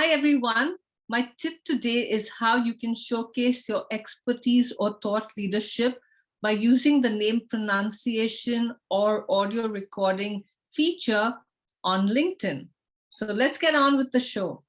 Hi, everyone. My tip today is how you can showcase your expertise or thought leadership by using the name pronunciation or audio recording feature on LinkedIn. So let's get on with the show.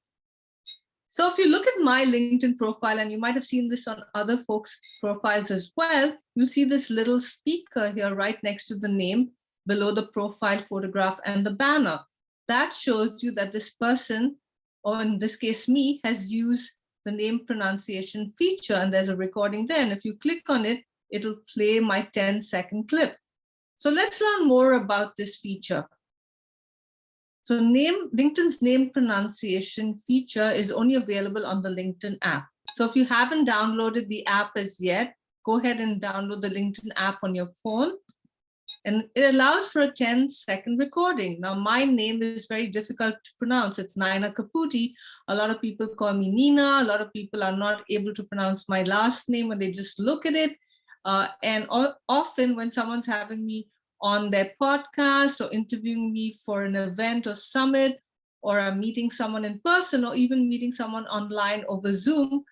So if you look at my LinkedIn profile, and you might have seen this on other folks' profiles as well, you see this little speaker here right next to the name below the profile photograph and the banner. That shows you that this person, or in this case me, has used the name pronunciation feature, and there's a recording there. And if you click on it, it'll play my 10-second clip. So let's learn more about this feature. So LinkedIn's name pronunciation feature is only available on the LinkedIn app. So if you haven't downloaded the app as yet, go ahead and download the LinkedIn app on your phone. And it allows for a 10-second recording. Now, my name is very difficult to pronounce. It's Nyna Caputi. A lot of people call me Nyna. A lot of people are not able to pronounce my last name when they just look at it. And often when someone's having me on their podcast or interviewing me for an event or summit, or I'm meeting someone in person, or even meeting someone online over Zoom,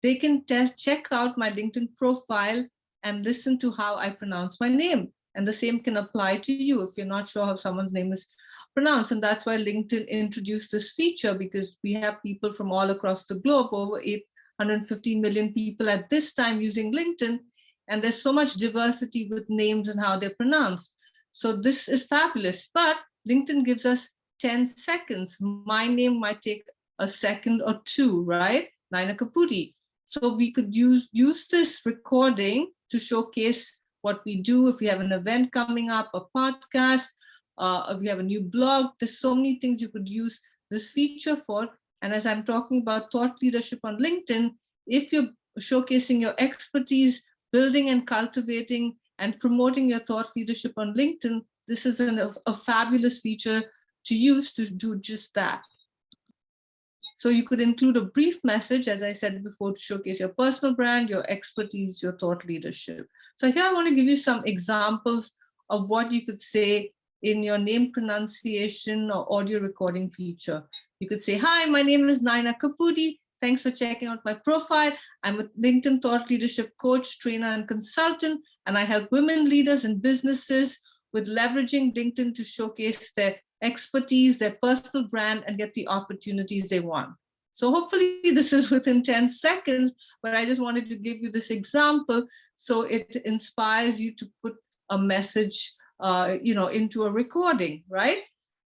they can check out my LinkedIn profile and listen to how I pronounce my name. And the same can apply to you if you're not sure how someone's name is pronounced. And that's why LinkedIn introduced this feature, because we have people from all across the globe, over 850 million people at this time using LinkedIn. And there's so much diversity with names and how they're pronounced. So this is fabulous. But LinkedIn gives us 10 seconds. My name might take a second or two, right? Nyna Caputi. So we could use this recording to showcase what we do. If we have an event coming up, a podcast, if we have a new blog, there's so many things you could use this feature for. And as I'm talking about thought leadership on LinkedIn, if you're showcasing your expertise, building and cultivating and promoting your thought leadership on LinkedIn, this is a fabulous feature to use to do just that. So you could include a brief message, as I said before, to showcase your personal brand, your expertise, your thought leadership. So here I want to give you some examples of what you could say in your name pronunciation or audio recording feature. You could say, hi, my name is Nyna Caputi. Thanks for checking out my profile. I'm a LinkedIn thought leadership coach, trainer, and consultant, and I help women leaders and businesses with leveraging LinkedIn to showcase their expertise, their personal brand, and get the opportunities they want. So hopefully this is within 10 seconds, but I just wanted to give you this example so it inspires you to put a message into a recording, right?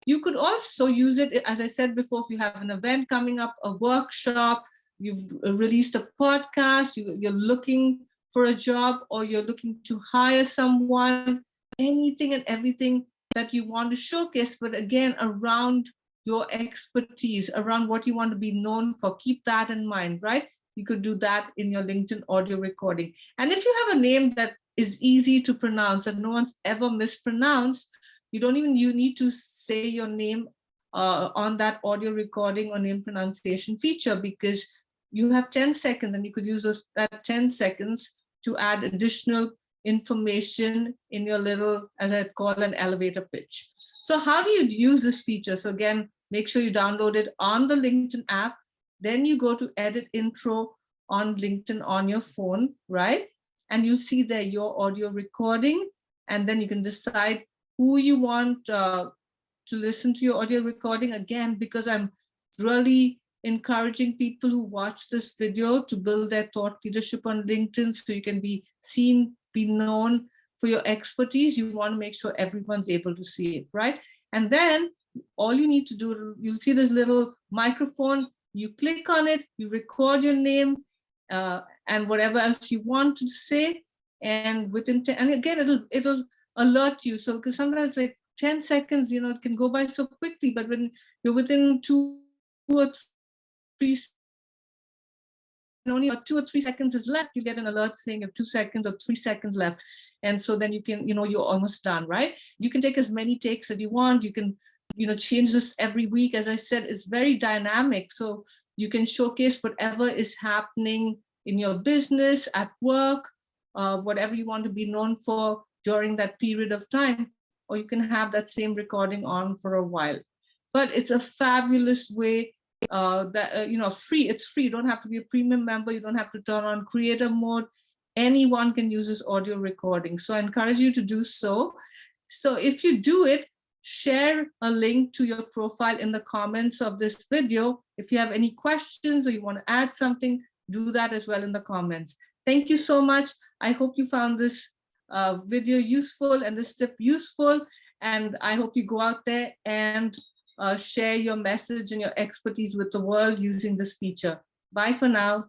You could also use it, as I said before, if you have an event coming up, a workshop, you've released a podcast, you're looking for a job, or you're looking to hire someone, anything and everything that you want to showcase, but again, around your expertise, around what you want to be known for. Keep that in mind, right? You could do that in your LinkedIn audio recording. And if you have a name that is easy to pronounce and no one's ever mispronounced, you need to say your name on that audio recording or name pronunciation feature, because you have 10 seconds and you could use that 10 seconds to add additional information in your little, as I call, an elevator pitch. So how do you use this feature? So again, make sure you download it on the LinkedIn app. Then you go to edit intro on LinkedIn on your phone, right? And you see there your audio recording, and then you can decide who you want to listen to your audio recording. Again, because I'm really encouraging people who watch this video to build their thought leadership on LinkedIn so you can be seen, be known for your expertise. You want to make sure everyone's able to see it, right? And then all you need to do, you'll see this little microphone, you click on it, you record your name and whatever else you want to say, and within 10, and again, it'll alert you. So because sometimes like 10 seconds, it can go by so quickly, but when you're within 2 or 3, only 2 or 3 seconds is left, you get an alert saying you have 2 seconds or 3 seconds left. And so then you can, you're almost done, right? You can take as many takes as you want. You can, change this every week. As I said, it's very dynamic. So you can showcase whatever is happening in your business, at work, whatever you want to be known for during that period of time, or you can have that same recording on for a while. But it's a fabulous way free. It's free. You don't have to be a premium member. You don't have to turn on creator mode. Anyone can use this audio recording. So I encourage you to do so. So if you do it, share a link to your profile in the comments of this video. If you have any questions or you want to add something, do that as well in the comments. Thank you so much. I hope you found this video useful and this tip useful. And I hope you go out there and share your message and your expertise with the world using this feature. Bye for now.